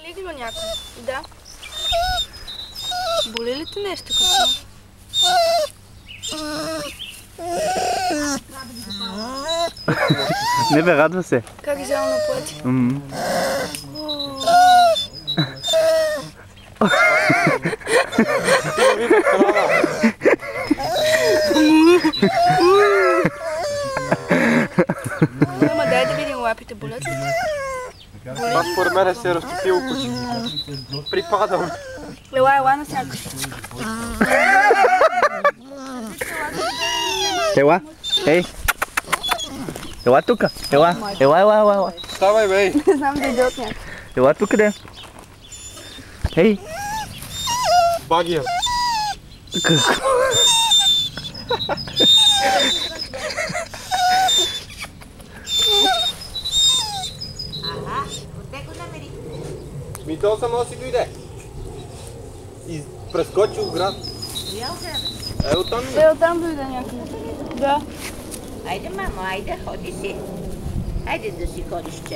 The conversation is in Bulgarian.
ли го някой? Да. Боли ли те нещо като? Не бе, радва се. Как взял на плъти? Ама дай да видим лапите, болят ли? Това според мен се е разтопило почти. Припадам. Ела насяка. Ела, ей. Ела тука, ела. Ставай, бей. Не знам да иде от някак. Ела тука, де. Ей. Багия. Какво? Ми то само си дойде. И прескочил град. Оттам ли? Оттам дойде някъде. Да. Айде, мамо, айде, ходи си. Айде да си ходиш, че